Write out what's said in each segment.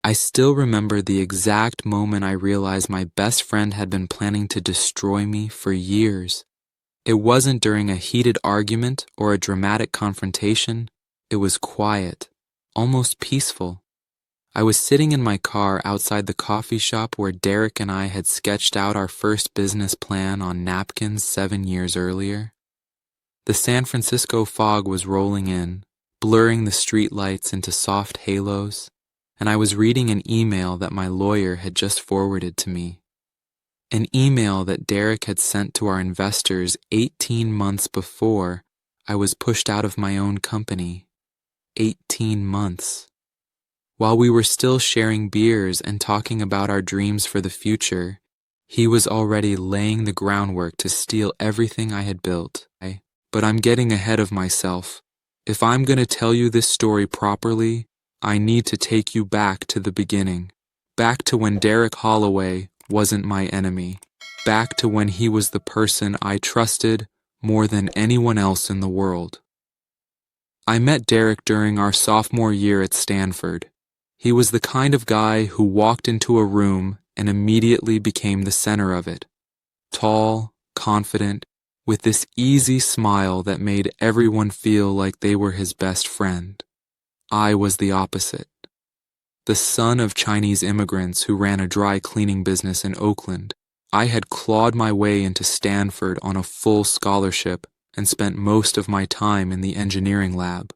I still remember the exact moment I realized my best friend had been planning to destroy me for years. It wasn't during a heated argument or a dramatic confrontation. It was quiet, almost peaceful. I was sitting in my car outside the coffee shop where Derek and I had sketched out our first business plan on napkins 7 years earlier. The San Francisco fog was rolling in, blurring the street lights into soft halos, and I was reading an email that my lawyer had just forwarded to me. An email that Derek had sent to our investors 18 months before I was pushed out of my own company. 18 months. While we were still sharing beers and talking about our dreams for the future, he was already laying the groundwork to steal everything I had built. But I'm getting ahead of myself. If I'm going to tell you this story properly, I need to take you back to the beginning. Back to when Derek Holloway wasn't my enemy. Back to when he was the person I trusted more than anyone else in the world. I met Derek during our sophomore year at Stanford. He was the kind of guy who walked into a room and immediately became the center of it. Tall, confident, with this easy smile that made everyone feel like they were his best friend. I was the opposite. The son of Chinese immigrants who ran a dry cleaning business in Oakland, I had clawed my way into Stanford on a full scholarship and spent most of my time in the engineering lab,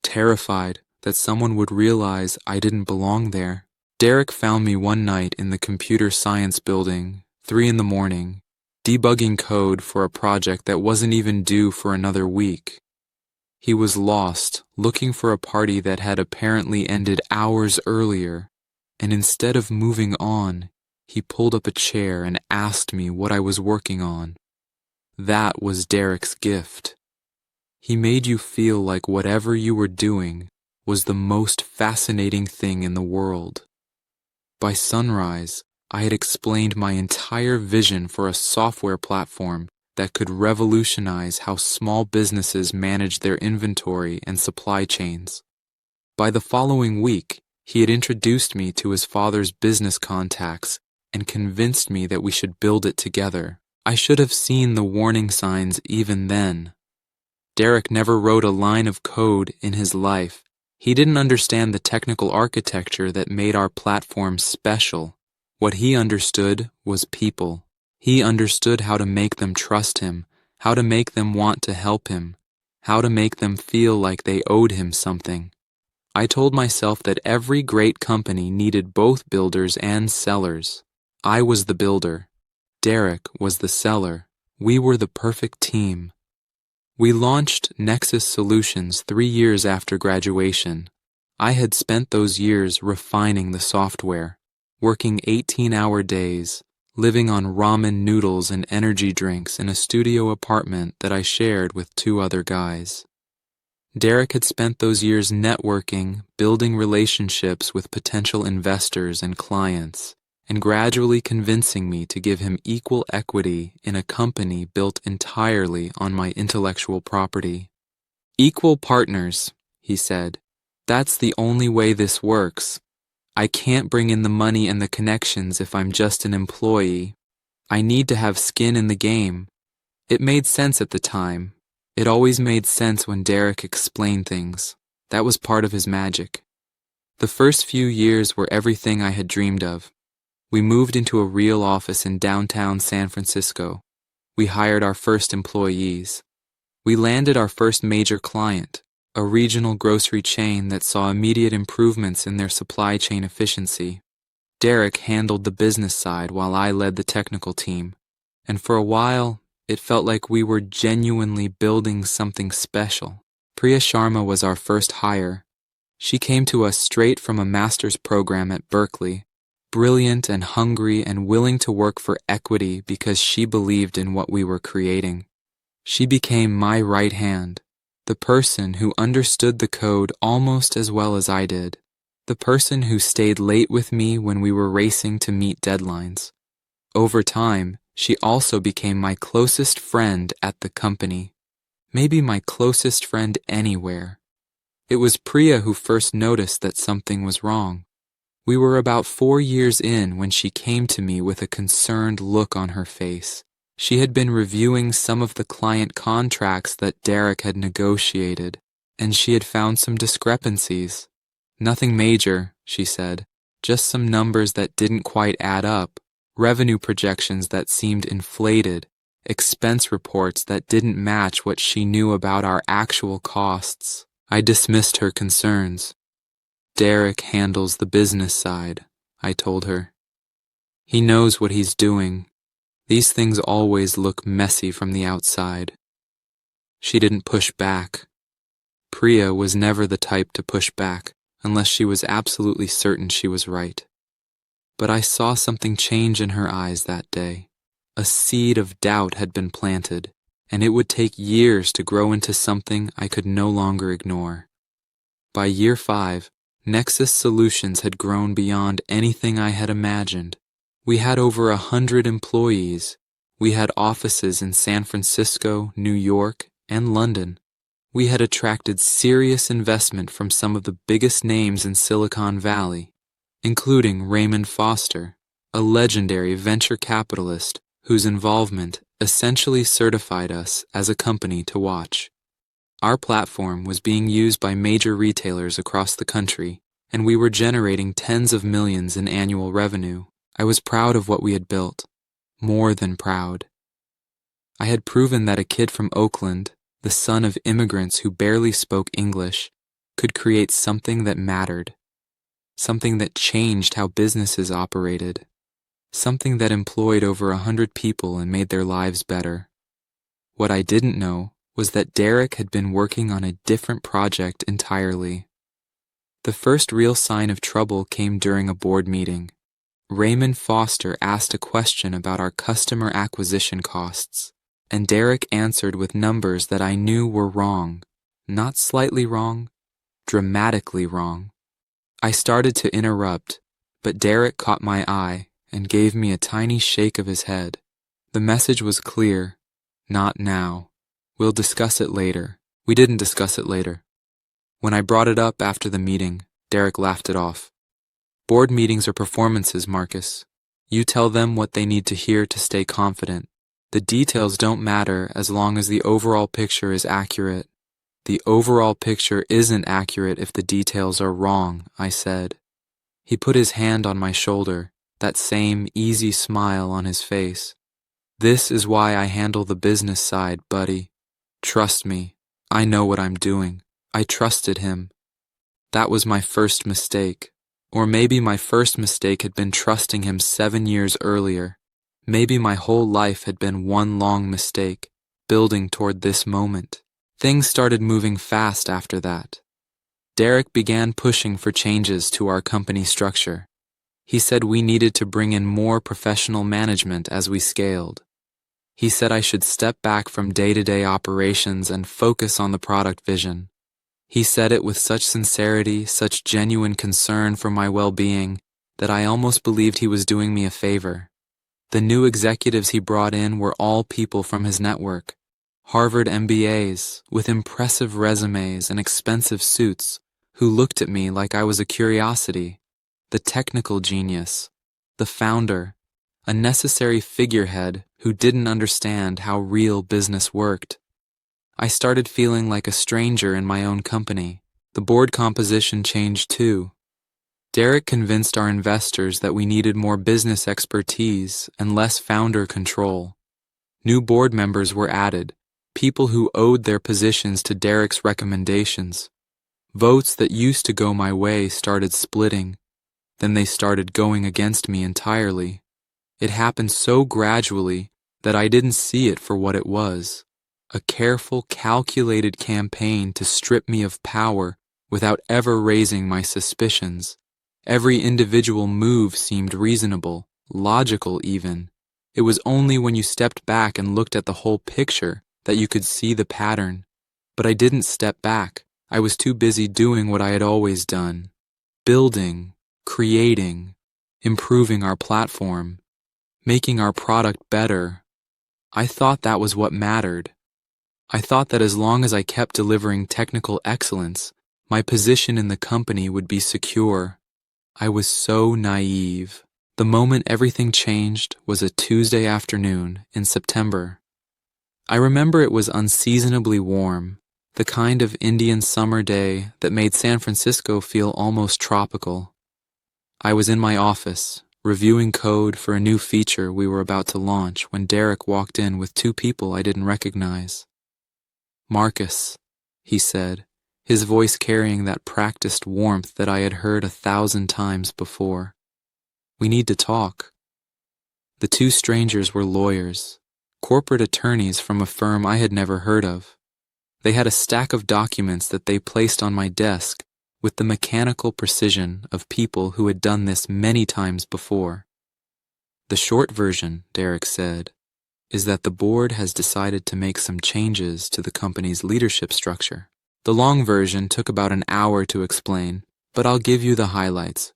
terrified that someone would realize I didn't belong there. Derek found me one night in the computer science building, 3 a.m, debugging code for a project that wasn't even due for another week. He was lost, looking for a party that had apparently ended hours earlier, and instead of moving on, he pulled up a chair and asked me what I was working on. That was Derek's gift. He made you feel like whatever you were doing was the most fascinating thing in the world. By sunrise, I had explained my entire vision for a software platform that could revolutionize how small businesses manage their inventory and supply chains. By the following week, he had introduced me to his father's business contacts and convinced me that we should build it together. I should have seen the warning signs even then. Derek never wrote a line of code in his life. He didn't understand the technical architecture that made our platform special. What he understood was people. He understood how to make them trust him, how to make them want to help him, how to make them feel like they owed him something. I told myself that every great company needed both builders and sellers. I was the builder. Derek was the seller. We were the perfect team. We launched Nexus Solutions 3 years after graduation. I had spent those years refining the software, working 18-hour days, living on ramen noodles and energy drinks in a studio apartment that I shared with 2 other guys. Derek had spent those years networking, building relationships with potential investors and clients, and gradually convincing me to give him equal equity in a company built entirely on my intellectual property. "Equal partners," he said. "That's the only way this works. I can't bring in the money and the connections if I'm just an employee. I need to have skin in the game." It made sense at the time. It always made sense when Derek explained things. That was part of his magic. The first few years were everything I had dreamed of. We moved into a real office in downtown San Francisco. We hired our first employees. We landed our first major client, a regional grocery chain that saw immediate improvements in their supply chain efficiency. Derek handled the business side while I led the technical team, and for a while, it felt like we were genuinely building something special. Priya Sharma was our first hire. She came to us straight from a master's program at Berkeley, brilliant and hungry and willing to work for equity because she believed in what we were creating. She became my right hand, the person who understood the code almost as well as I did, the person who stayed late with me when we were racing to meet deadlines. Over time, she also became my closest friend at the company, maybe my closest friend anywhere. It was Priya who first noticed that something was wrong. We were about 4 years in when she came to me with a concerned look on her face. She had been reviewing some of the client contracts that Derek had negotiated, and she had found some discrepancies. Nothing major, she said, just some numbers that didn't quite add up, revenue projections that seemed inflated, expense reports that didn't match what she knew about our actual costs. I dismissed her concerns. Derek handles the business side, I told her. He knows what he's doing. These things always look messy from the outside. She didn't push back. Priya was never the type to push back unless she was absolutely certain she was right. But I saw something change in her eyes that day. A seed of doubt had been planted, and it would take years to grow into something I could no longer ignore. By year 5, Nexus Solutions had grown beyond anything I had imagined. We had over 100 employees. We had offices in San Francisco, New York, and London. We had attracted serious investment from some of the biggest names in Silicon Valley, including Raymond Foster, a legendary venture capitalist whose involvement essentially certified us as a company to watch. Our platform was being used by major retailers across the country, and we were generating tens of millions in annual revenue. I was proud of what we had built, more than proud. I had proven that a kid from Oakland, the son of immigrants who barely spoke English, could create something that mattered, something that changed how businesses operated, something that employed over 100 people and made their lives better. What I didn't know was that Derek had been working on a different project entirely. The first real sign of trouble came during a board meeting. Raymond Foster asked a question about our customer acquisition costs, and Derek answered with numbers that I knew were wrong, not slightly wrong, dramatically wrong. I started to interrupt, but Derek caught my eye and gave me a tiny shake of his head. The message was clear, not now. We'll discuss it later. We didn't discuss it later. When I brought it up after the meeting, Derek laughed it off. Board meetings are performances, Marcus. You tell them what they need to hear to stay confident. The details don't matter as long as the overall picture is accurate. The overall picture isn't accurate if the details are wrong, I said. He put his hand on my shoulder, that same easy smile on his face. This is why I handle the business side, buddy. Trust me, I know what I'm doing. I trusted him. That was my first mistake. Or maybe my first mistake had been trusting him 7 years earlier. Maybe my whole life had been one long mistake, building toward this moment. Things started moving fast after that. Derek began pushing for changes to our company structure. He said we needed to bring in more professional management as we scaled. He said I should step back from day-to-day operations and focus on the product vision. He said it with such sincerity, such genuine concern for my well-being, that I almost believed he was doing me a favor. The new executives he brought in were all people from his network, Harvard MBAs with impressive resumes and expensive suits, who looked at me like I was a curiosity, the technical genius, the founder, a necessary figurehead who didn't understand how real business worked. I started feeling like a stranger in my own company. The board composition changed too. Derek convinced our investors that we needed more business expertise and less founder control. New board members were added, people who owed their positions to Derek's recommendations. Votes that used to go my way started splitting. Then they started going against me entirely. It happened so gradually that I didn't see it for what it was. A careful, calculated campaign to strip me of power without ever raising my suspicions. Every individual move seemed reasonable, logical even. It was only when you stepped back and looked at the whole picture that you could see the pattern. But I didn't step back. I was too busy doing what I had always done. Building, creating, improving our platform, making our product better. I thought that was what mattered. I thought that as long as I kept delivering technical excellence, my position in the company would be secure. I was so naive. The moment everything changed was a Tuesday afternoon in September. I remember it was unseasonably warm, the kind of Indian summer day that made San Francisco feel almost tropical. I was in my office, reviewing code for a new feature we were about to launch when Derek walked in with two people I didn't recognize. "Marcus," he said, his voice carrying that practiced warmth that I had heard 1,000 times before. "We need to talk." The two strangers were lawyers, corporate attorneys from a firm I had never heard of. They had a stack of documents that they placed on my desk with the mechanical precision of people who had done this many times before. "The short version," Derek said, "is that the board has decided to make some changes to the company's leadership structure." The long version took about an hour to explain, but I'll give you the highlights.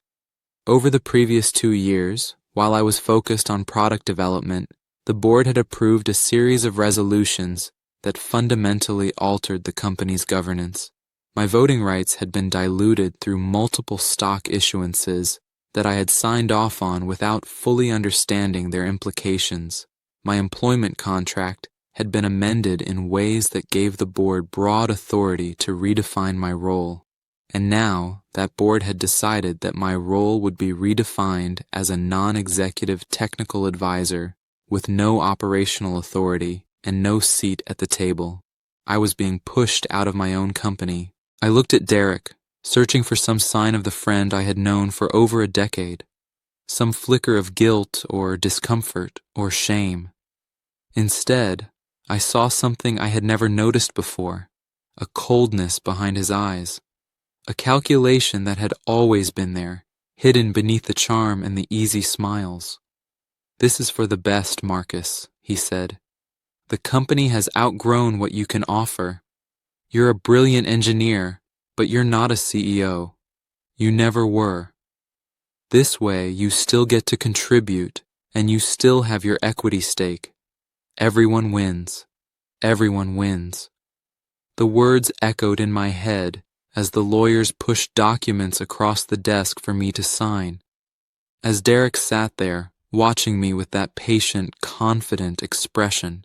Over the previous 2 years, while I was focused on product development, the board had approved a series of resolutions that fundamentally altered the company's governance. My voting rights had been diluted through multiple stock issuances that I had signed off on without fully understanding their implications. My employment contract had been amended in ways that gave the board broad authority to redefine my role. And now, that board had decided that my role would be redefined as a non-executive technical advisor with no operational authority and no seat at the table. I was being pushed out of my own company. I looked at Derek, searching for some sign of the friend I had known for over a decade, some flicker of guilt or discomfort or shame. Instead, I saw something I had never noticed before, a coldness behind his eyes, a calculation that had always been there, hidden beneath the charm and the easy smiles. "This is for the best, Marcus," he said. "The company has outgrown what you can offer. You're a brilliant engineer, but you're not a CEO. You never were. This way, you still get to contribute, and you still have your equity stake. Everyone wins. Everyone wins." The words echoed in my head as the lawyers pushed documents across the desk for me to sign. As Derek sat there, watching me with that patient, confident expression,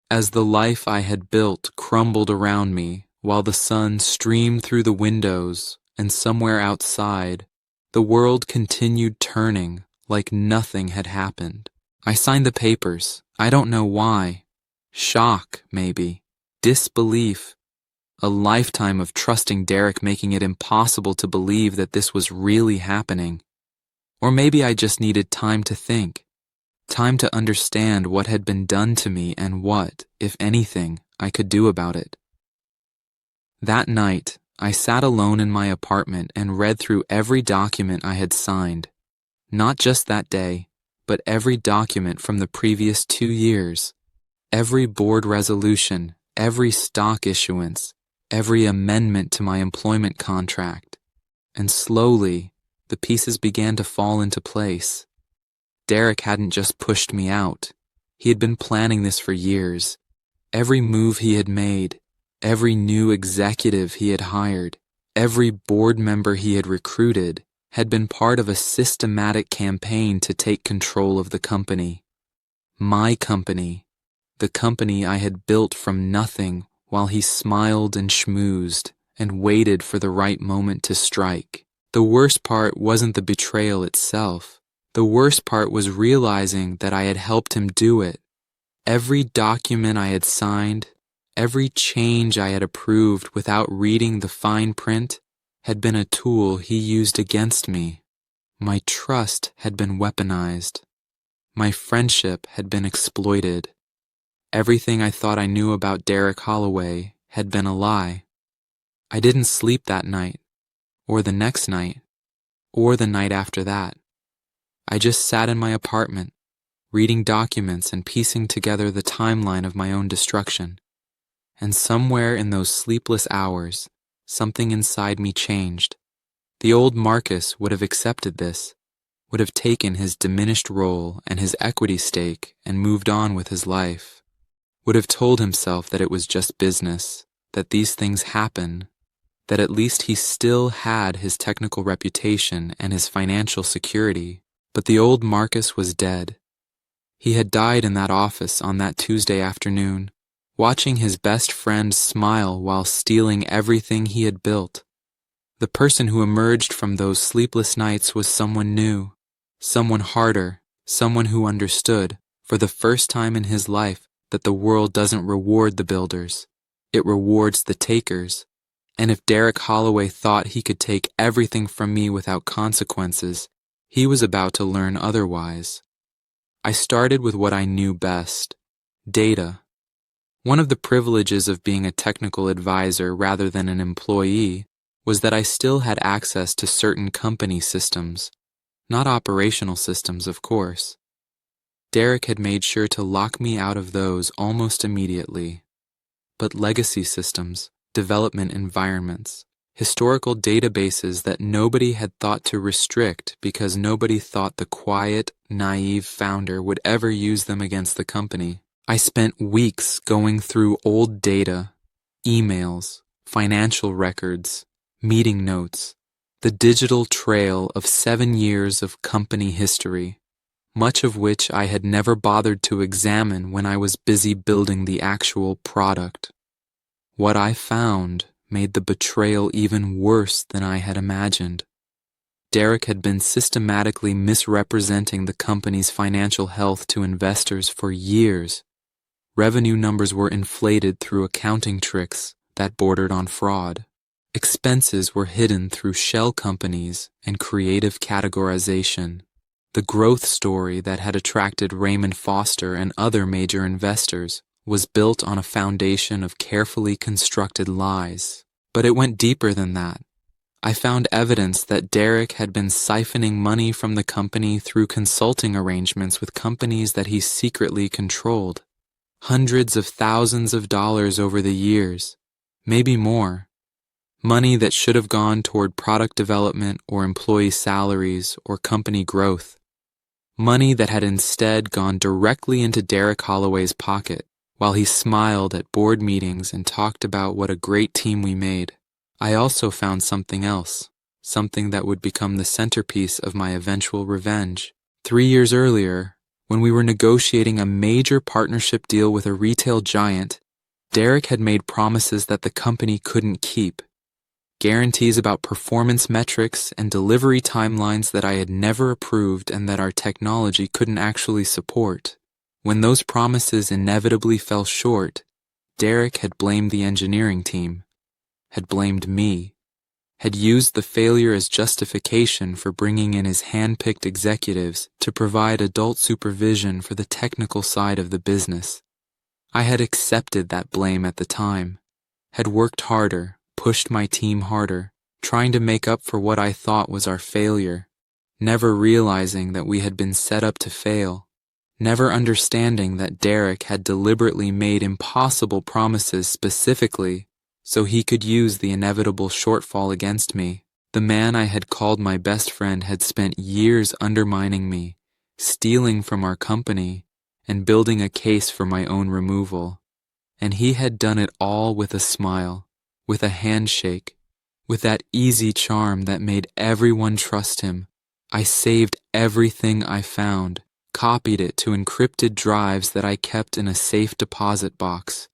as the life I had built crumbled around me while the sun streamed through the windows and somewhere outside, the world continued turning like nothing had happened. I signed the papers. I don't know why. Shock, maybe. Disbelief. A lifetime of trusting Derek, making it impossible to believe that this was really happening. Or maybe I just needed time to think. Time to understand what had been done to me and what, if anything, I could do about it. That night, I sat alone in my apartment and read through every document I had signed. Not just that day, but every document from the previous 2 years. Every board resolution, every stock issuance, every amendment to my employment contract. And slowly, the pieces began to fall into place. Derek hadn't just pushed me out. He had been planning this for years. Every move he had made, every new executive he had hired, every board member he had recruited had been part of a systematic campaign to take control of the company. My company, the company I had built from nothing while he smiled and schmoozed and waited for the right moment to strike. The worst part wasn't the betrayal itself. The worst part was realizing that I had helped him do it. Every document I had signed, every change I had approved without reading the fine print, had been a tool he used against me. My trust had been weaponized. My friendship had been exploited. Everything I thought I knew about Derek Holloway had been a lie. I didn't sleep that night, or the next night, or the night after that. I just sat in my apartment, reading documents and piecing together the timeline of my own destruction. And somewhere in those sleepless hours, something inside me changed. The old Marcus would have accepted this, would have taken his diminished role and his equity stake and moved on with his life, would have told himself that it was just business, that these things happen, that at least he still had his technical reputation and his financial security. But the old Marcus was dead. He had died in that office on that Tuesday afternoon, watching his best friend smile while stealing everything he had built. The person who emerged from those sleepless nights was someone new, someone harder, someone who understood, for the first time in his life, that the world doesn't reward the builders. It rewards the takers. And if Derek Holloway thought he could take everything from me without consequences, he was about to learn otherwise. I started with what I knew best: data. One of the privileges of being a technical advisor rather than an employee was that I still had access to certain company systems, not operational systems, of course. Derek had made sure to lock me out of those almost immediately. But legacy systems, development environments, historical databases that nobody had thought to restrict because nobody thought the quiet, naive founder would ever use them against the company. I spent weeks going through old data, emails, financial records, meeting notes, the digital trail of 7 years of company history, much of which I had never bothered to examine when I was busy building the actual product. What I found made the betrayal even worse than I had imagined. Derek had been systematically misrepresenting the company's financial health to investors for years. Revenue numbers were inflated through accounting tricks that bordered on fraud. Expenses were hidden through shell companies and creative categorization. The growth story that had attracted Raymond Foster and other major investors was built on a foundation of carefully constructed lies. But it went deeper than that. I found evidence that Derek had been siphoning money from the company through consulting arrangements with companies that he secretly controlled. Hundreds of thousands of dollars over the years, maybe more. Money that should have gone toward product development or employee salaries or company growth. Money that had instead gone directly into Derek Holloway's pocket, while he smiled at board meetings and talked about what a great team we made. I also found something else, something that would become the centerpiece of my eventual revenge. 3 years earlier, when we were negotiating a major partnership deal with a retail giant, Derek had made promises that the company couldn't keep. Guarantees about performance metrics and delivery timelines that I had never approved and that our technology couldn't actually support. When those promises inevitably fell short, Derek had blamed the engineering team, had blamed me, had used the failure as justification for bringing in his hand-picked executives to provide adult supervision for the technical side of the business. I had accepted that blame at the time, had worked harder, pushed my team harder, trying to make up for what I thought was our failure, never realizing that we had been set up to fail, never understanding that Derek had deliberately made impossible promises specifically so he could use the inevitable shortfall against me. The man I had called my best friend had spent years undermining me, stealing from our company, and building a case for my own removal. And he had done it all with a smile, with a handshake, with that easy charm that made everyone trust him. I saved everything I found, copied it to encrypted drives that I kept in a safe deposit box,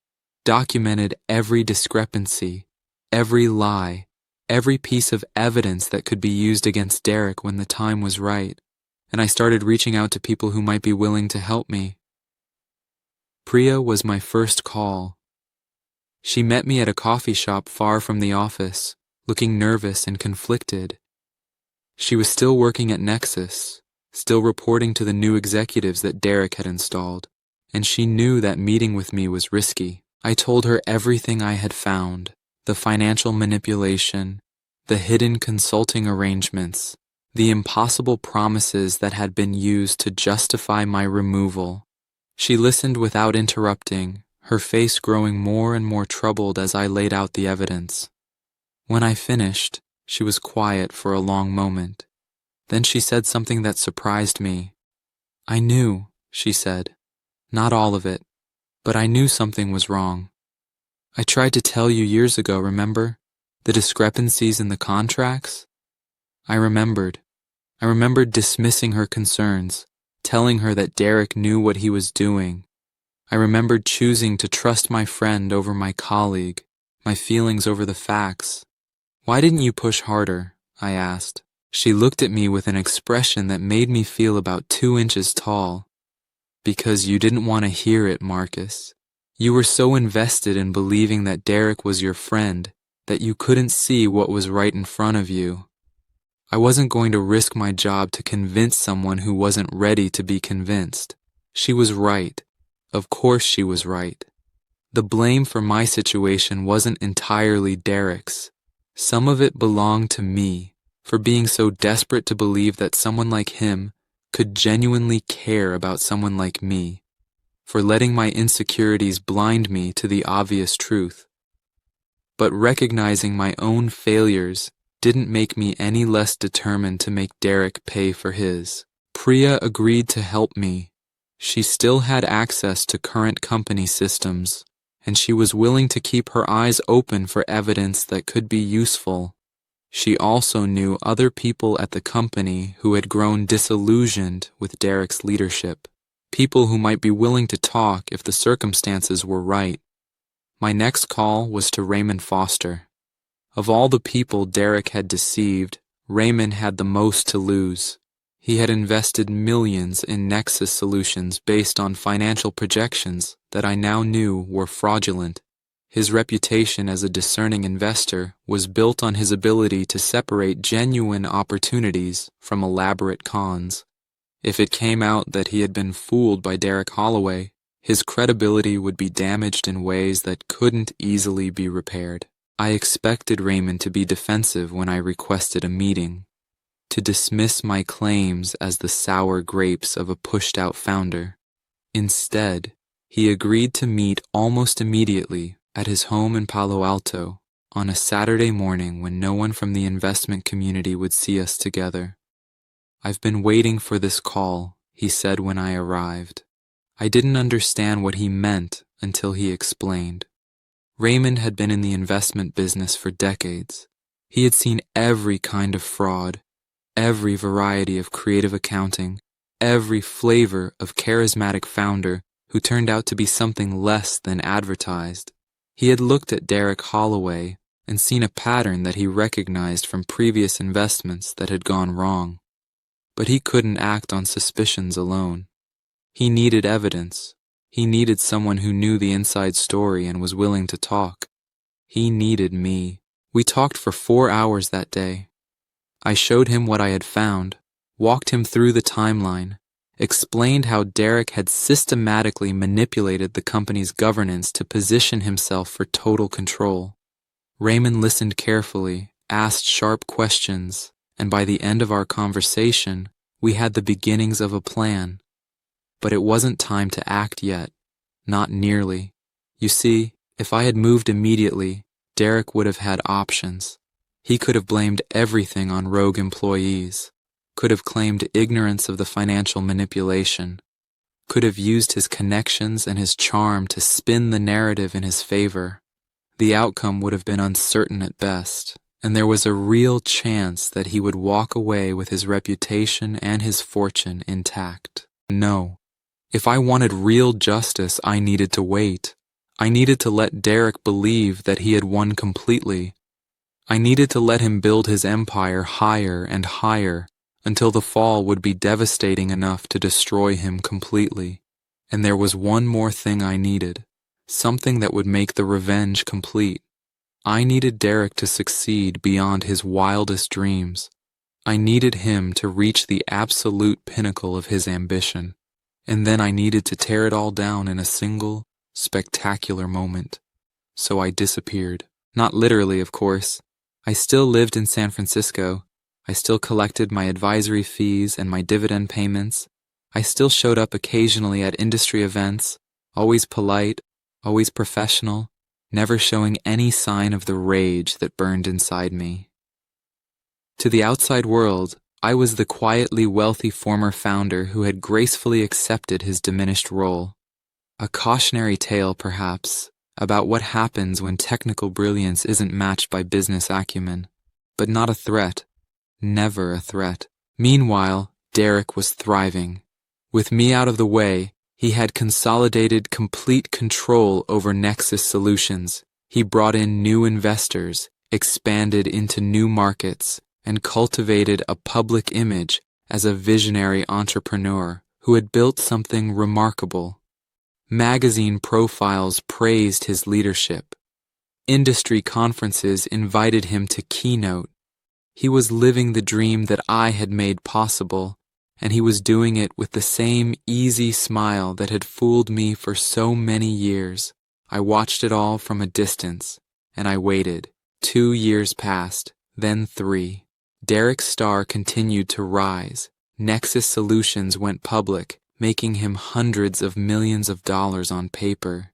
documented every discrepancy, every lie, every piece of evidence that could be used against Derek when the time was right, and I started reaching out to people who might be willing to help me. Priya was my first call. She met me at a coffee shop far from the office, looking nervous and conflicted. She was still working at Nexus, still reporting to the new executives that Derek had installed, and she knew that meeting with me was risky. I told her everything I had found, the financial manipulation, the hidden consulting arrangements, the impossible promises that had been used to justify my removal. She listened without interrupting, her face growing more and more troubled as I laid out the evidence. When I finished, she was quiet for a long moment. Then she said something that surprised me. "I knew," she said. "Not all of it, but I knew something was wrong. I tried to tell you years ago, remember? The discrepancies in the contracts? I remembered. I remembered dismissing her concerns, telling her that Derek knew what he was doing. I remembered choosing to trust my friend over my colleague, my feelings over the facts. "Why didn't you push harder?" I asked. She looked at me with an expression that made me feel about 2 inches tall. "Because you didn't want to hear it, Marcus. You were so invested in believing that Derek was your friend that you couldn't see what was right in front of you. I wasn't going to risk my job to convince someone who wasn't ready to be convinced. She was right. Of course she was right. The blame for my situation wasn't entirely Derek's. Some of it belonged to me, for being so desperate to believe that someone like him could genuinely care about someone like me, for letting my insecurities blind me to the obvious truth. But recognizing my own failures didn't make me any less determined to make Derek pay for his. Priya agreed to help me. She still had access to current company systems, and she was willing to keep her eyes open for evidence that could be useful. She also knew other people at the company who had grown disillusioned with Derek's leadership, people who might be willing to talk if the circumstances were right. My next call was to Raymond Foster. Of all the people Derek had deceived, Raymond had the most to lose. He had invested millions in Nexus solutions based on financial projections that I now knew were fraudulent. His reputation as a discerning investor was built on his ability to separate genuine opportunities from elaborate cons. If it came out that he had been fooled by Derek Holloway, his credibility would be damaged in ways that couldn't easily be repaired. I expected Raymond to be defensive when I requested a meeting, to dismiss my claims as the sour grapes of a pushed-out founder. Instead, he agreed to meet almost immediately at his home in Palo Alto on a Saturday morning when no one from the investment community would see us together. "I've been waiting for this call," he said when I arrived. I didn't understand what he meant until he explained. Raymond had been in the investment business for decades. He had seen every kind of fraud, every variety of creative accounting, every flavor of charismatic founder who turned out to be something less than advertised. He had looked at Derek Holloway and seen a pattern that he recognized from previous investments that had gone wrong. But he couldn't act on suspicions alone. He needed evidence. He needed someone who knew the inside story and was willing to talk. He needed me. We talked for 4 hours that day. I showed him what I had found, walked him through the timeline, explained how Derek had systematically manipulated the company's governance to position himself for total control. Raymond listened carefully, asked sharp questions, and by the end of our conversation, we had the beginnings of a plan. But it wasn't time to act yet. Not nearly. You see, if I had moved immediately, Derek would have had options. He could have blamed everything on rogue employees, could have claimed ignorance of the financial manipulation, could have used his connections and his charm to spin the narrative in his favor. The outcome would have been uncertain at best, and there was a real chance that he would walk away with his reputation and his fortune intact. No. If I wanted real justice, I needed to wait. I needed to let Derek believe that he had won completely. I needed to let him build his empire higher and higher until the fall would be devastating enough to destroy him completely. And there was one more thing I needed, something that would make the revenge complete. I needed Derek to succeed beyond his wildest dreams. I needed him to reach the absolute pinnacle of his ambition. And then I needed to tear it all down in a single, spectacular moment. So I disappeared. Not literally, of course. I still lived in San Francisco. I still collected my advisory fees and my dividend payments. I still showed up occasionally at industry events, always polite, always professional, never showing any sign of the rage that burned inside me. To the outside world, I was the quietly wealthy former founder who had gracefully accepted his diminished role. A cautionary tale, perhaps, about what happens when technical brilliance isn't matched by business acumen. But not a threat. Never a threat. Meanwhile, Derek was thriving. With me out of the way, he had consolidated complete control over Nexus Solutions. He brought in new investors, expanded into new markets, and cultivated a public image as a visionary entrepreneur who had built something remarkable. Magazine profiles praised his leadership. Industry conferences invited him to keynote. He was living the dream that I had made possible, and he was doing it with the same easy smile that had fooled me for so many years. I watched it all from a distance, and I waited. 2 years passed, then 3. Derek's star continued to rise. Nexus Solutions went public, making him hundreds of millions of dollars on paper.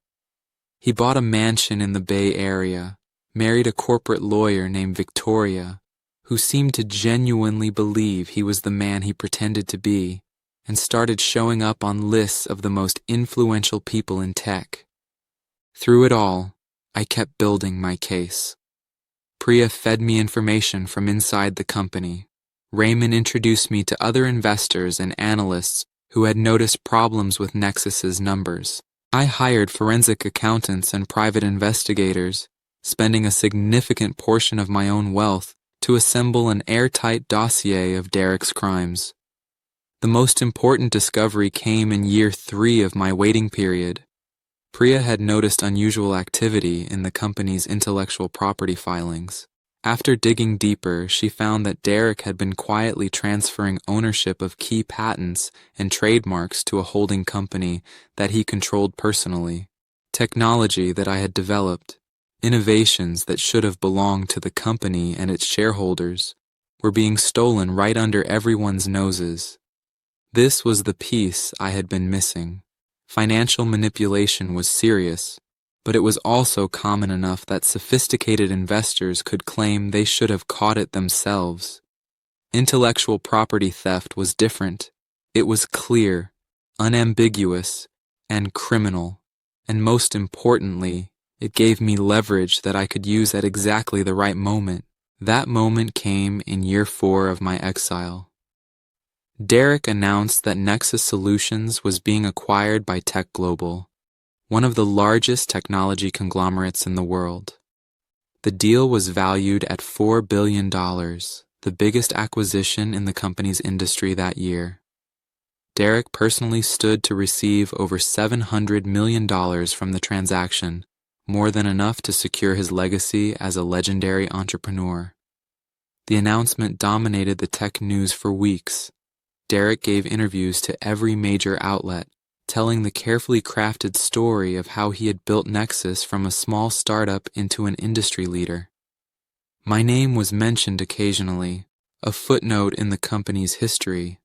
He bought a mansion in the Bay Area, married a corporate lawyer named Victoria, who seemed to genuinely believe he was the man he pretended to be, and started showing up on lists of the most influential people in tech. Through it all, I kept building my case. Priya fed me information from inside the company. Raymond introduced me to other investors and analysts who had noticed problems with Nexus's numbers. I hired forensic accountants and private investigators, spending a significant portion of my own wealth to assemble an airtight dossier of Derek's crimes. The most important discovery came in year 3 of my waiting period. Priya had noticed unusual activity in the company's intellectual property filings. After digging deeper, she found that Derek had been quietly transferring ownership of key patents and trademarks to a holding company that he controlled personally. Technology that I had developed, innovations that should have belonged to the company and its shareholders, were being stolen right under everyone's noses. This was the piece I had been missing. Financial manipulation was serious, but it was also common enough that sophisticated investors could claim they should have caught it themselves. Intellectual property theft was different. It was clear, unambiguous, and criminal, and most importantly, it gave me leverage that I could use at exactly the right moment. That moment came in year 4 of my exile. Derek announced that Nexus Solutions was being acquired by Tech Global, one of the largest technology conglomerates in the world. The deal was valued at $4 billion, the biggest acquisition in the company's industry that year. Derek personally stood to receive over $700 million from the transaction, more than enough to secure his legacy as a legendary entrepreneur. The announcement dominated the tech news for weeks. Derek gave interviews to every major outlet, telling the carefully crafted story of how he had built Nexus from a small startup into an industry leader. My name was mentioned occasionally, a footnote in the company's history,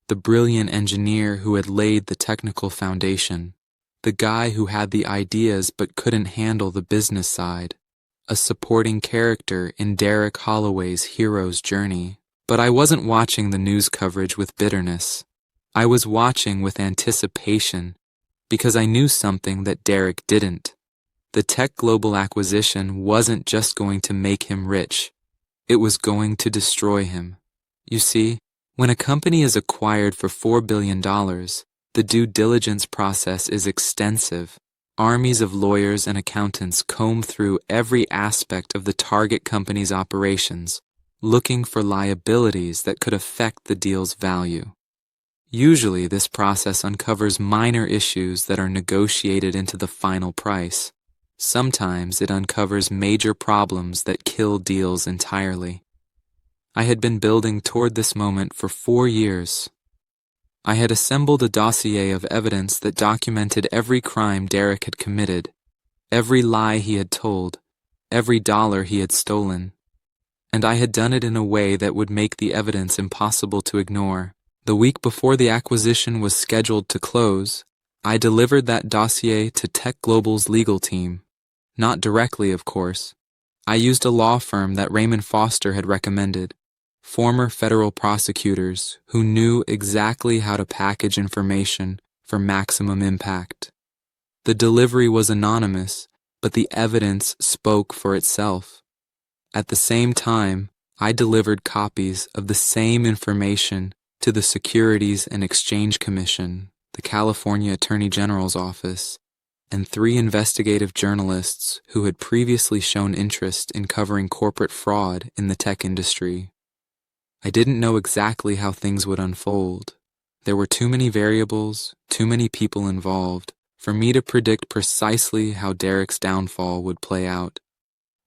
the brilliant engineer who had laid the technical foundation, the guy who had the ideas but couldn't handle the business side, a supporting character in Derek Holloway's hero's journey. But I wasn't watching the news coverage with bitterness. I was watching with anticipation, because I knew something that Derek didn't. The Tech Global acquisition wasn't just going to make him rich. It was going to destroy him. You see, when a company is acquired for $4 billion, the due diligence process is extensive. Armies of lawyers and accountants comb through every aspect of the target company's operations, looking for liabilities that could affect the deal's value. Usually, this process uncovers minor issues that are negotiated into the final price. Sometimes it uncovers major problems that kill deals entirely. I had been building toward this moment for 4 years. I had assembled a dossier of evidence that documented every crime Derek had committed, every lie he had told, every dollar he had stolen. And I had done it in a way that would make the evidence impossible to ignore. The week before the acquisition was scheduled to close, I delivered that dossier to Tech Global's legal team. Not directly, of course. I used a law firm that Raymond Foster had recommended, former federal prosecutors who knew exactly how to package information for maximum impact. The delivery was anonymous, but the evidence spoke for itself. At the same time, I delivered copies of the same information to the Securities and Exchange Commission, the California Attorney General's office, and 3 investigative journalists who had previously shown interest in covering corporate fraud in the tech industry. I didn't know exactly how things would unfold. There were too many variables, too many people involved, for me to predict precisely how Derek's downfall would play out.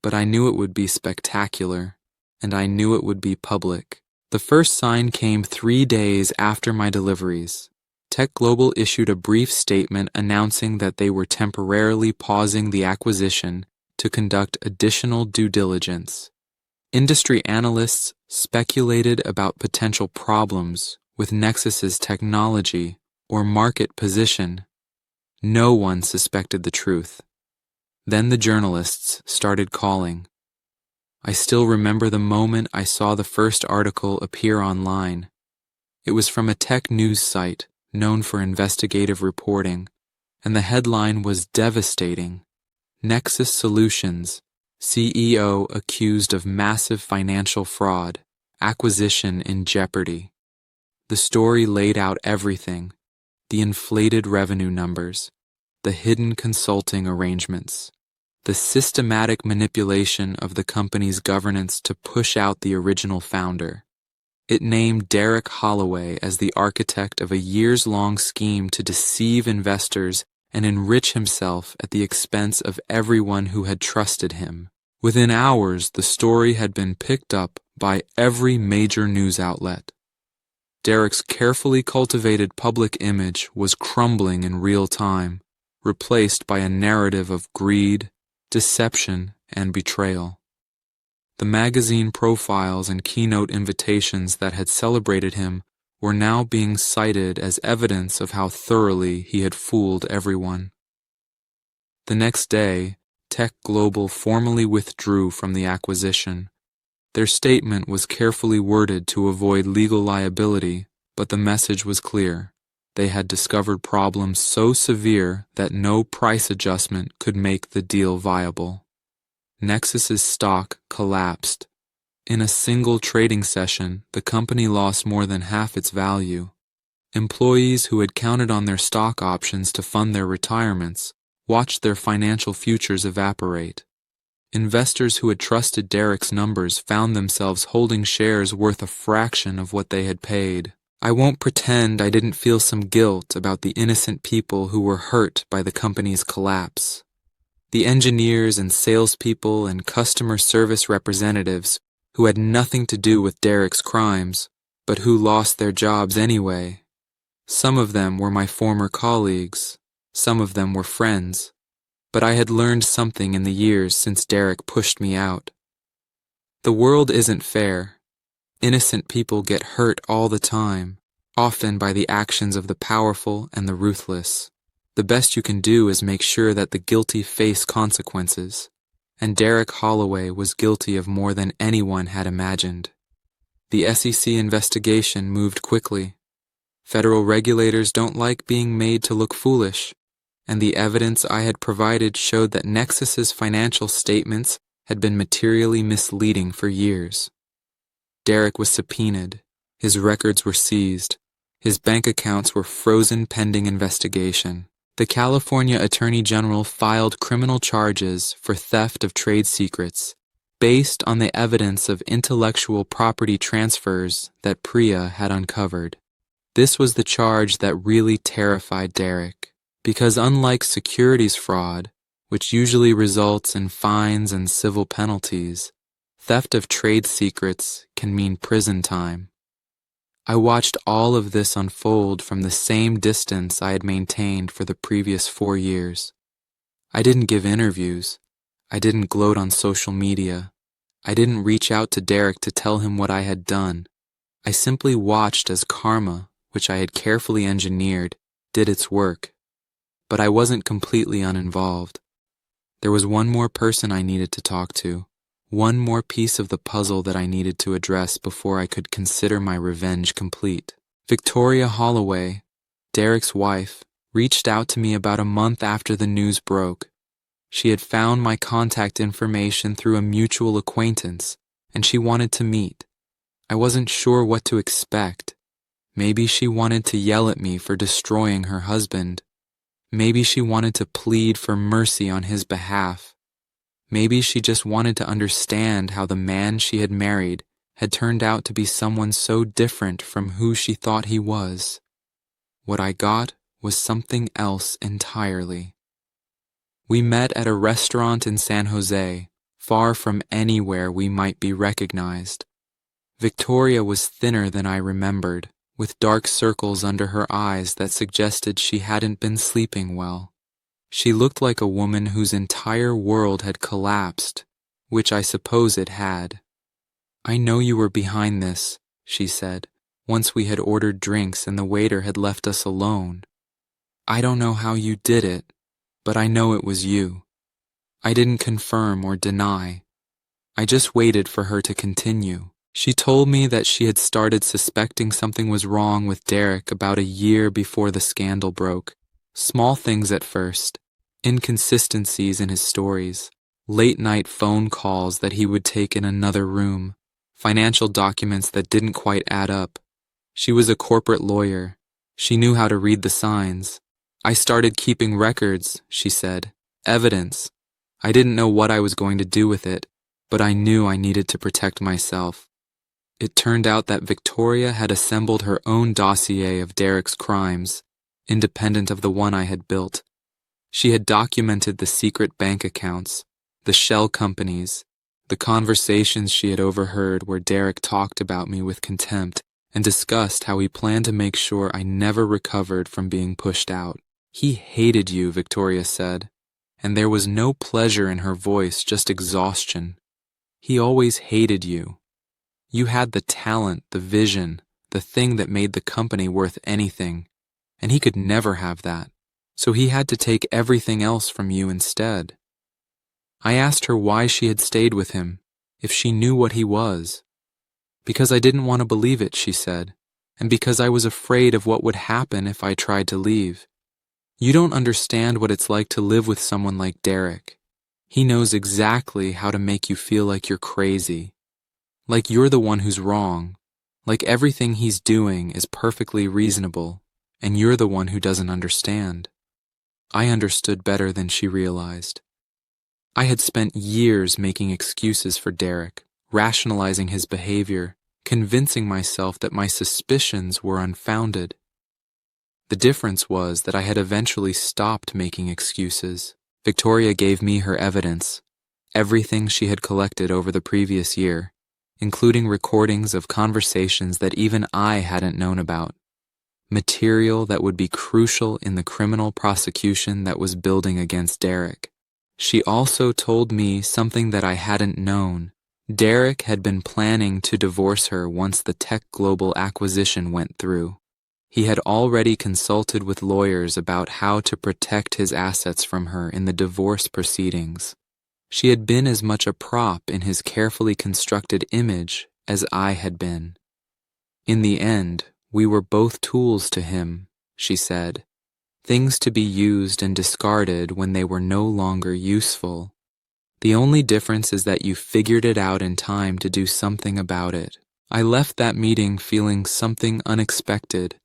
But I knew it would be spectacular, and I knew it would be public. The first sign came 3 days after my deliveries. Tech Global issued a brief statement announcing that they were temporarily pausing the acquisition to conduct additional due diligence. Industry analysts speculated about potential problems with Nexus's technology or market position. No one suspected the truth. Then the journalists started calling. I still remember the moment I saw the first article appear online. It was from a tech news site known for investigative reporting, and the headline was devastating. Nexus Solutions, CEO accused of massive financial fraud, acquisition in jeopardy. The story laid out everything: the inflated revenue numbers, the hidden consulting arrangements, the systematic manipulation of the company's governance to push out the original founder. It named Derek Holloway as the architect of a years-long scheme to deceive investors and enrich himself at the expense of everyone who had trusted him. Within hours, the story had been picked up by every major news outlet. Derek's carefully cultivated public image was crumbling in real time, replaced by a narrative of greed, deception, and betrayal. The magazine profiles and keynote invitations that had celebrated him were now being cited as evidence of how thoroughly he had fooled everyone. The next day, Tech Global formally withdrew from the acquisition. Their statement was carefully worded to avoid legal liability, but the message was clear. They had discovered problems so severe that no price adjustment could make the deal viable. Nexus's stock collapsed. In a single trading session, the company lost more than half its value. Employees who had counted on their stock options to fund their retirements watched their financial futures evaporate. Investors who had trusted Derek's numbers found themselves holding shares worth a fraction of what they had paid. I won't pretend I didn't feel some guilt about the innocent people who were hurt by the company's collapse. The engineers and salespeople and customer service representatives who had nothing to do with Derek's crimes, but who lost their jobs anyway. Some of them were my former colleagues, some of them were friends, but I had learned something in the years since Derek pushed me out. The world isn't fair. Innocent people get hurt all the time, often by the actions of the powerful and the ruthless. The best you can do is make sure that the guilty face consequences, and Derek Holloway was guilty of more than anyone had imagined. The SEC investigation moved quickly. Federal regulators don't like being made to look foolish, and the evidence I had provided showed that Nexus's financial statements had been materially misleading for years. Derek was subpoenaed, his records were seized, his bank accounts were frozen pending investigation. The California Attorney General filed criminal charges for theft of trade secrets based on the evidence of intellectual property transfers that Priya had uncovered. This was the charge that really terrified Derek, because unlike securities fraud, which usually results in fines and civil penalties, theft of trade secrets can mean prison time. I watched all of this unfold from the same distance I had maintained for the previous 4 years. I didn't give interviews. I didn't gloat on social media. I didn't reach out to Derek to tell him what I had done. I simply watched as karma, which I had carefully engineered, did its work. But I wasn't completely uninvolved. There was one more person I needed to talk to. One more piece of the puzzle that I needed to address before I could consider my revenge complete. Victoria Holloway, Derek's wife, reached out to me about a month after the news broke. She had found my contact information through a mutual acquaintance, and she wanted to meet. I wasn't sure what to expect. Maybe she wanted to yell at me for destroying her husband. Maybe she wanted to plead for mercy on his behalf. Maybe she just wanted to understand how the man she had married had turned out to be someone so different from who she thought he was. What I got was something else entirely. We met at a restaurant in San Jose, far from anywhere we might be recognized. Victoria was thinner than I remembered, with dark circles under her eyes that suggested she hadn't been sleeping well. She looked like a woman whose entire world had collapsed, which I suppose it had. "I know you were behind this," she said, once we had ordered drinks and the waiter had left us alone. "I don't know how you did it, but I know it was you." I didn't confirm or deny. I just waited for her to continue. She told me that she had started suspecting something was wrong with Derek about a year before the scandal broke. Small things at first, inconsistencies in his stories, late-night phone calls that he would take in another room, financial documents that didn't quite add up. She was a corporate lawyer. She knew how to read the signs. "I started keeping records," she said. "Evidence. I didn't know what I was going to do with it, but I knew I needed to protect myself." It turned out that Victoria had assembled her own dossier of Derek's crimes, independent of the one I had built. She had documented the secret bank accounts, the shell companies, the conversations she had overheard where Derek talked about me with contempt and discussed how he planned to make sure I never recovered from being pushed out. "He hated you," Victoria said, and there was no pleasure in her voice, just exhaustion. "He always hated you. You had the talent, the vision, the thing that made the company worth anything, and he could never have that, so he had to take everything else from you instead." I asked her why she had stayed with him, if she knew what he was. "Because I didn't want to believe it," she said, "and because I was afraid of what would happen if I tried to leave. You don't understand what it's like to live with someone like Derek. He knows exactly how to make you feel like you're crazy, like you're the one who's wrong, like everything he's doing is perfectly reasonable, and you're the one who doesn't understand." I understood better than she realized. I had spent years making excuses for Derek, rationalizing his behavior, convincing myself that my suspicions were unfounded. The difference was that I had eventually stopped making excuses. Victoria gave me her evidence, everything she had collected over the previous year, including recordings of conversations that even I hadn't known about, material that would be crucial in the criminal prosecution that was building against Derek. She also told me something that I hadn't known. Derek had been planning to divorce her once the Tech Global acquisition went through. He had already consulted with lawyers about how to protect his assets from her in the divorce proceedings. She had been as much a prop in his carefully constructed image as I had been. "In the end, we were both tools to him," she said. "Things to be used and discarded when they were no longer useful. The only difference is that you figured it out in time to do something about it." I left that meeting feeling something unexpected,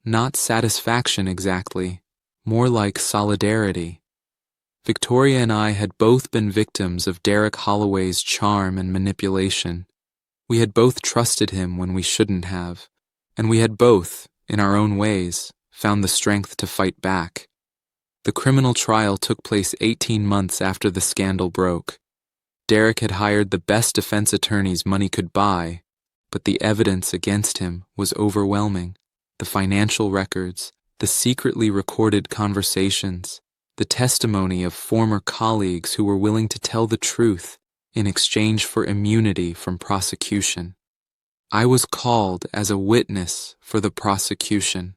not satisfaction exactly, more like solidarity. Victoria and I had both been victims of Derek Holloway's charm and manipulation. We had both trusted him when we shouldn't have, and we had both, in our own ways, found the strength to fight back. The criminal trial took place 18 months after the scandal broke. Derek had hired the best defense attorneys money could buy, but the evidence against him was overwhelming. The financial records, the secretly recorded conversations, the testimony of former colleagues who were willing to tell the truth in exchange for immunity from prosecution. I was called as a witness for the prosecution.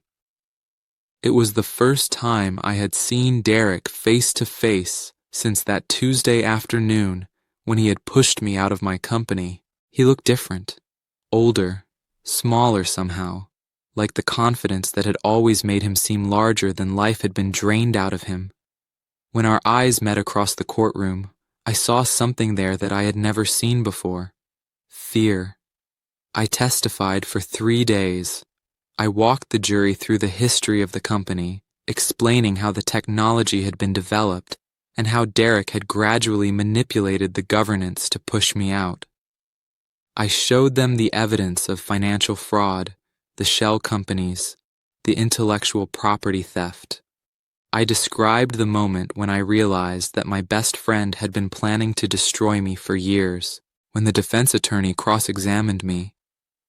It was the first time I had seen Derek face to face since that Tuesday afternoon when he had pushed me out of my company. He looked different, older, smaller somehow, like the confidence that had always made him seem larger than life had been drained out of him. When our eyes met across the courtroom, I saw something there that I had never seen before. Fear. I testified for 3 days. I walked the jury through the history of the company, explaining how the technology had been developed and how Derek had gradually manipulated the governance to push me out. I showed them the evidence of financial fraud, the shell companies, the intellectual property theft. I described the moment when I realized that my best friend had been planning to destroy me for years. When the defense attorney cross-examined me,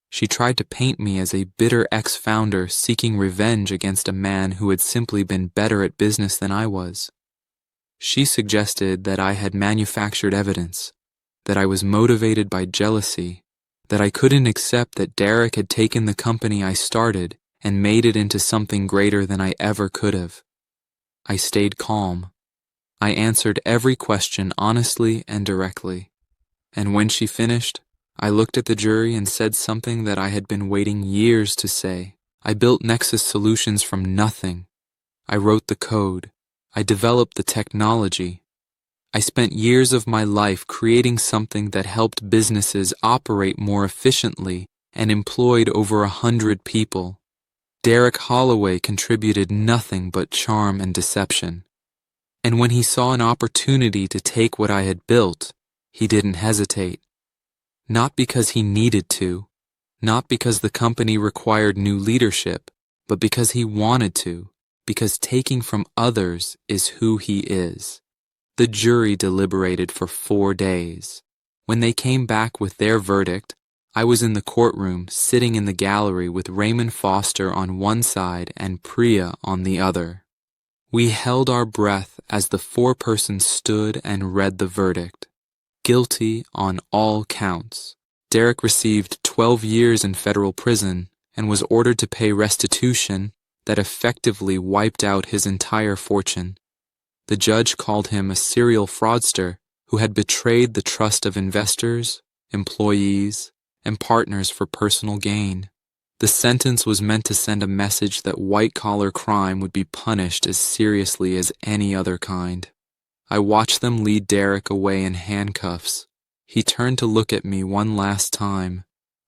she tried to paint me as a bitter ex-founder seeking revenge against a man who had simply been better at business than I was. She suggested that I had manufactured evidence, that I was motivated by jealousy, that I couldn't accept that Derek had taken the company I started and made it into something greater than I ever could have. I stayed calm. I answered every question honestly and directly. And when she finished, I looked at the jury and said something that I had been waiting years to say. I built Nexus Solutions from nothing. I wrote the code. I developed the technology. I spent years of my life creating something that helped businesses operate more efficiently and employed over 100 people. Derek Holloway contributed nothing but charm and deception. And when he saw an opportunity to take what I had built, he didn't hesitate. Not because he needed to, not because the company required new leadership, but because he wanted to, because taking from others is who he is. The jury deliberated for 4 days. When they came back with their verdict, I was in the courtroom sitting in the gallery with Raymond Foster on one side and Priya on the other. We held our breath as the foreperson stood and read the verdict. Guilty on all counts. Derek received 12 years in federal prison and was ordered to pay restitution that effectively wiped out his entire fortune. The judge called him a serial fraudster who had betrayed the trust of investors, employees, and partners for personal gain. The sentence was meant to send a message that white-collar crime would be punished as seriously as any other kind. I watched them lead Derek away in handcuffs. He turned to look at me one last time,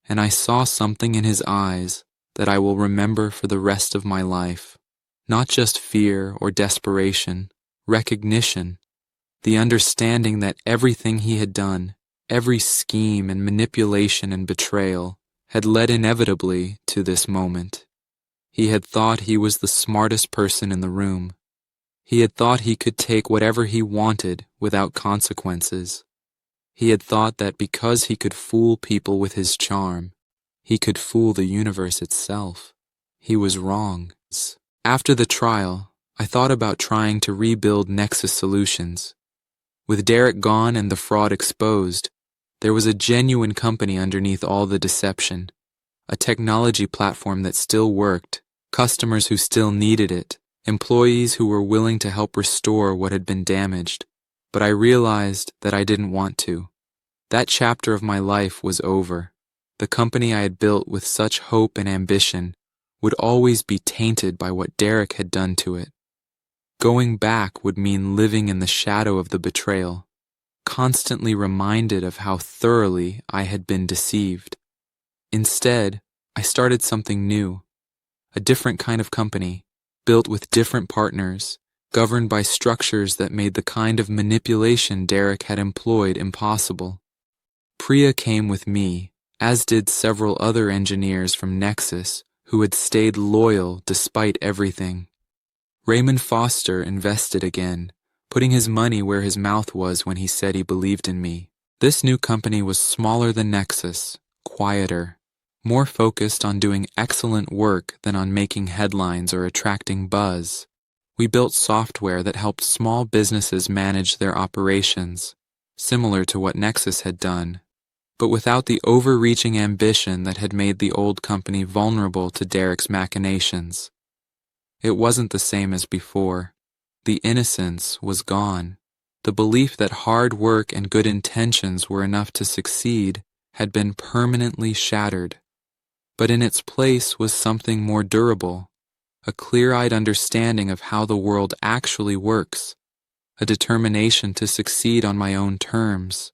and I saw something in his eyes that I will remember for the rest of my life. Not just fear or desperation, recognition, the understanding that everything he had done, every scheme and manipulation and betrayal, had led inevitably to this moment. He had thought he was the smartest person in the room. He had thought he could take whatever he wanted without consequences. He had thought that because he could fool people with his charm, he could fool the universe itself. He was wrong. After the trial, I thought about trying to rebuild Nexus Solutions. With Derek gone and the fraud exposed, there was a genuine company underneath all the deception, a technology platform that still worked, customers who still needed it, employees who were willing to help restore what had been damaged. But I realized that I didn't want to. That chapter of my life was over. The company I had built with such hope and ambition would always be tainted by what Derek had done to it. Going back would mean living in the shadow of the betrayal, constantly reminded of how thoroughly I had been deceived. Instead, I started something new, a different kind of company, built with different partners, governed by structures that made the kind of manipulation Derek had employed impossible. Priya came with me, as did several other engineers from Nexus who had stayed loyal despite everything. Raymond Foster invested again, putting his money where his mouth was when he said he believed in me. This new company was smaller than Nexus, quieter, more focused on doing excellent work than on making headlines or attracting buzz. We built software that helped small businesses manage their operations, similar to what Nexus had done, but without the overreaching ambition that had made the old company vulnerable to Derek's machinations. It wasn't the same as before. The innocence was gone. The belief that hard work and good intentions were enough to succeed had been permanently shattered. But in its place was something more durable, a clear-eyed understanding of how the world actually works, a determination to succeed on my own terms,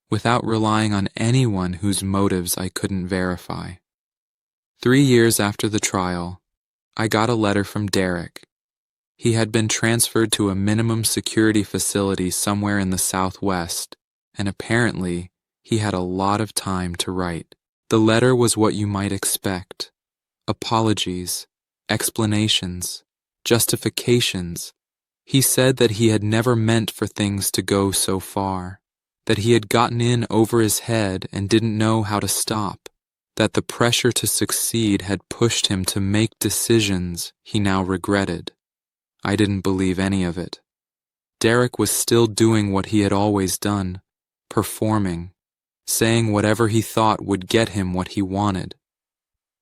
without relying on anyone whose motives I couldn't verify. 3 years after the trial, I got a letter from Derek. He had been transferred to a minimum security facility somewhere in the Southwest, and apparently he had a lot of time to write. The letter was what you might expect: apologies, explanations, justifications. He said that he had never meant for things to go so far, that he had gotten in over his head and didn't know how to stop, that the pressure to succeed had pushed him to make decisions he now regretted. I didn't believe any of it. Derek was still doing what he had always done, performing, saying whatever he thought would get him what he wanted.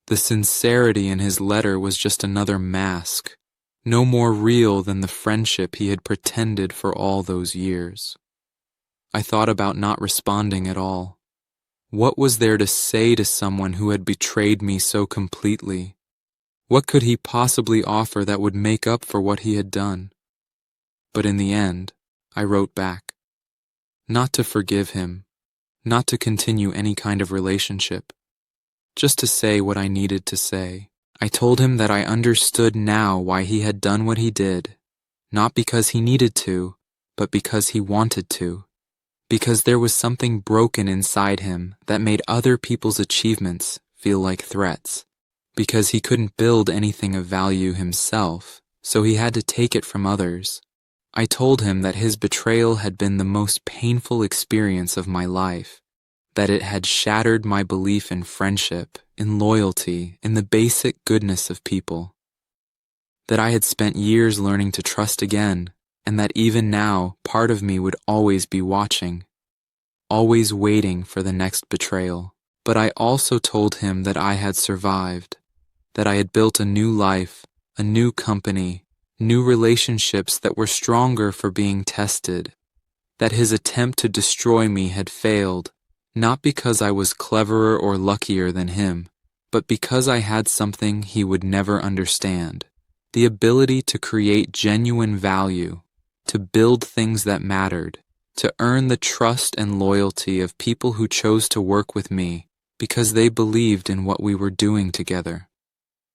The sincerity in his letter was just another mask, no more real than the friendship he had pretended for all those years. I thought about not responding at all. What was there to say to someone who had betrayed me so completely? What could he possibly offer that would make up for what he had done? But in the end, I wrote back. Not to forgive him, not to continue any kind of relationship, just to say what I needed to say. I told him that I understood now why he had done what he did, not because he needed to, but because he wanted to, because there was something broken inside him that made other people's achievements feel like threats, because he couldn't build anything of value himself, so he had to take it from others. I told him that his betrayal had been the most painful experience of my life, that it had shattered my belief in friendship, in loyalty, in the basic goodness of people, that I had spent years learning to trust again, and that even now part of me would always be watching, always waiting for the next betrayal. But I also told him that I had survived, that I had built a new life, a new company, new relationships that were stronger for being tested, that his attempt to destroy me had failed, not because I was cleverer or luckier than him, but because I had something he would never understand: the ability to create genuine value, to build things that mattered, to earn the trust and loyalty of people who chose to work with me because they believed in what we were doing together.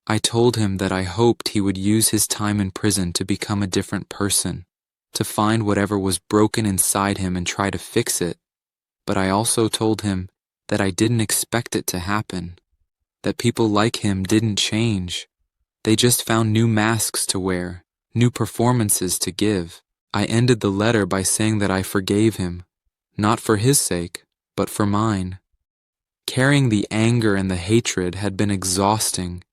I told him that I hoped he would use his time in prison to become a different person, to find whatever was broken inside him and try to fix it. But I also told him that I didn't expect it to happen, that people like him didn't change. They just found new masks to wear, new performances to give. I ended the letter by saying that I forgave him, not for his sake, but for mine. Carrying the anger and the hatred had been exhausting.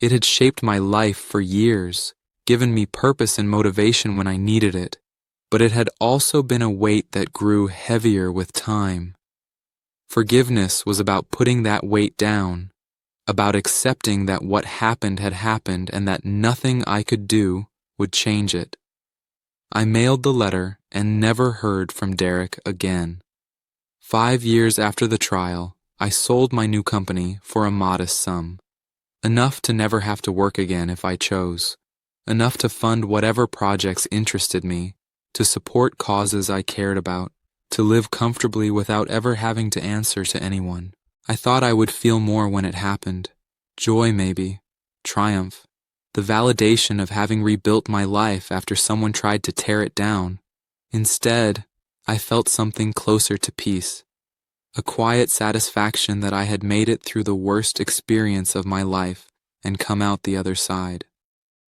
It had shaped my life for years, given me purpose and motivation when I needed it, but it had also been a weight that grew heavier with time. Forgiveness was about putting that weight down, about accepting that what happened had happened and that nothing I could do would change it. I mailed the letter and never heard from Derek again. 5 years after the trial, I sold my new company for a modest sum. Enough to never have to work again if I chose, enough to fund whatever projects interested me, to support causes I cared about, to live comfortably without ever having to answer to anyone. I thought I would feel more when it happened. Joy maybe, triumph, the validation of having rebuilt my life after someone tried to tear it down. Instead, I felt something closer to peace. A quiet satisfaction that I had made it through the worst experience of my life and come out the other side.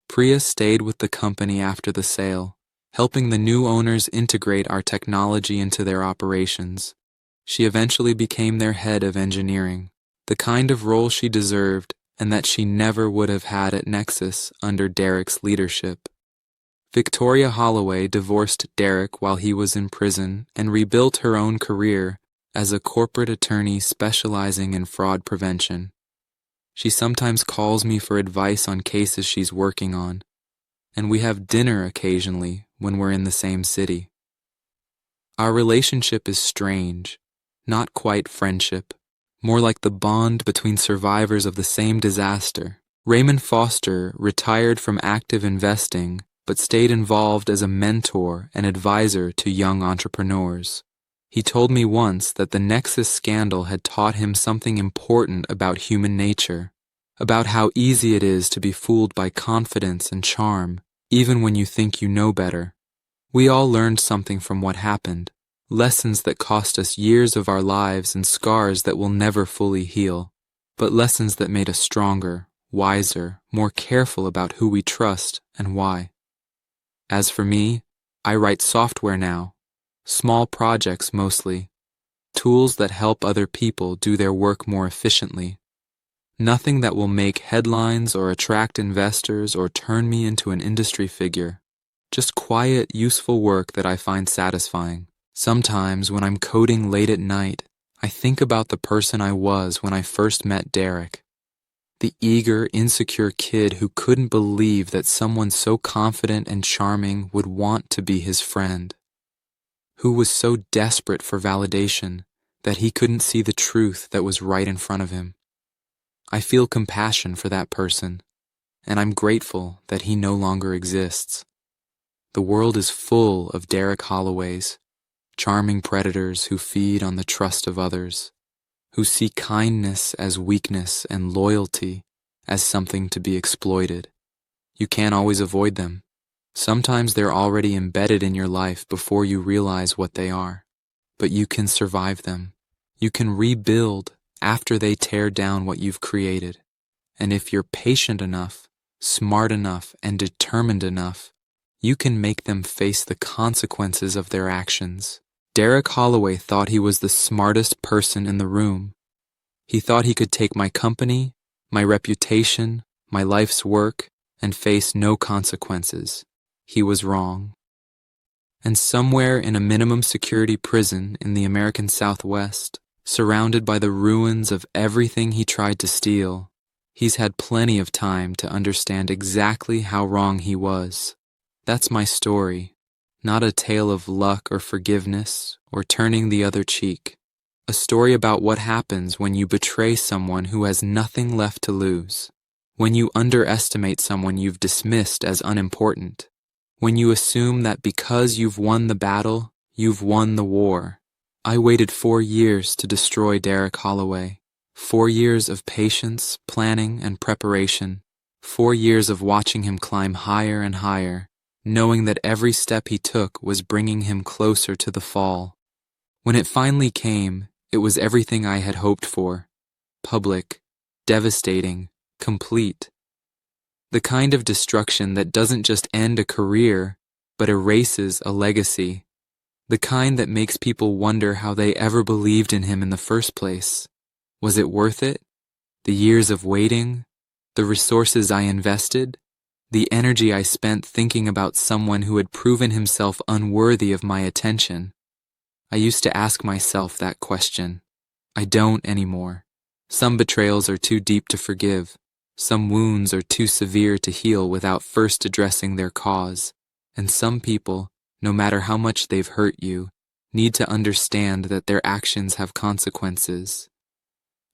Priya stayed with the company after the sale, helping the new owners integrate our technology into their operations. She eventually became their head of engineering, the kind of role she deserved and that she never would have had at Nexus under Derek's leadership. Victoria Holloway divorced Derek while he was in prison and rebuilt her own career as a corporate attorney specializing in fraud prevention. She sometimes calls me for advice on cases she's working on, and we have dinner occasionally when we're in the same city. Our relationship is strange, not quite friendship, more like the bond between survivors of the same disaster. Raymond Foster retired from active investing but stayed involved as a mentor and advisor to young entrepreneurs. He told me once that the Nexus scandal had taught him something important about human nature, about how easy it is to be fooled by confidence and charm, even when you think you know better. We all learned something from what happened, lessons that cost us years of our lives and scars that will never fully heal, but lessons that made us stronger, wiser, more careful about who we trust and why. As for me, I write software now, small projects mostly, tools that help other people do their work more efficiently. Nothing that will make headlines or attract investors or turn me into an industry figure. Just quiet, useful work that I find satisfying. Sometimes when I'm coding late at night, I think about the person I was when I first met Derek. The eager, insecure kid who couldn't believe that someone so confident and charming would want to be his friend. Who was so desperate for validation that he couldn't see the truth that was right in front of him. I feel compassion for that person, and I'm grateful that he no longer exists. The world is full of Derek Holloways, charming predators who feed on the trust of others, who see kindness as weakness and loyalty as something to be exploited. You can't always avoid them. Sometimes they're already embedded in your life before you realize what they are. But you can survive them. You can rebuild after they tear down what you've created. And if you're patient enough, smart enough, and determined enough, you can make them face the consequences of their actions. Derek Holloway thought he was the smartest person in the room. He thought he could take my company, my reputation, my life's work, and face no consequences. He was wrong. And somewhere in a minimum security prison in the American Southwest, surrounded by the ruins of everything he tried to steal, he's had plenty of time to understand exactly how wrong he was. That's my story, not a tale of luck or forgiveness or turning the other cheek. A story about what happens when you betray someone who has nothing left to lose, when you underestimate someone you've dismissed as unimportant, when you assume that because you've won the battle, you've won the war. I waited 4 years to destroy Derek Holloway. 4 years of patience, planning, and preparation. 4 years of watching him climb higher and higher, knowing that every step he took was bringing him closer to the fall. When it finally came, it was everything I had hoped for. Public, devastating, complete. The kind of destruction that doesn't just end a career, but erases a legacy. The kind that makes people wonder how they ever believed in him in the first place. Was it worth it? The years of waiting? The resources I invested? The energy I spent thinking about someone who had proven himself unworthy of my attention? I used to ask myself that question. I don't anymore. Some betrayals are too deep to forgive. Some wounds are too severe to heal without first addressing their cause. And some people, no matter how much they've hurt you, need to understand that their actions have consequences.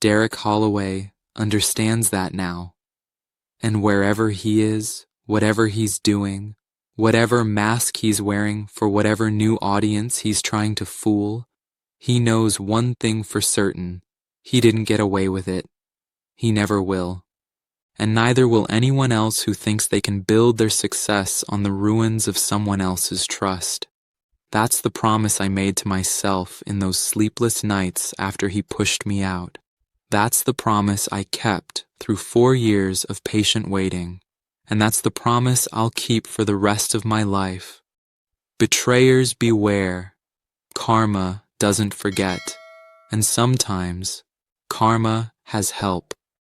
Derek Holloway understands that now. And wherever he is, whatever he's doing, whatever mask he's wearing for whatever new audience he's trying to fool, he knows one thing for certain. He didn't get away with it. He never will. And neither will anyone else who thinks they can build their success on the ruins of someone else's trust. That's the promise I made to myself in those sleepless nights after he pushed me out. That's the promise I kept through 4 years of patient waiting. And that's the promise I'll keep for the rest of my life. Betrayers beware. Karma doesn't forget. And sometimes, karma has help.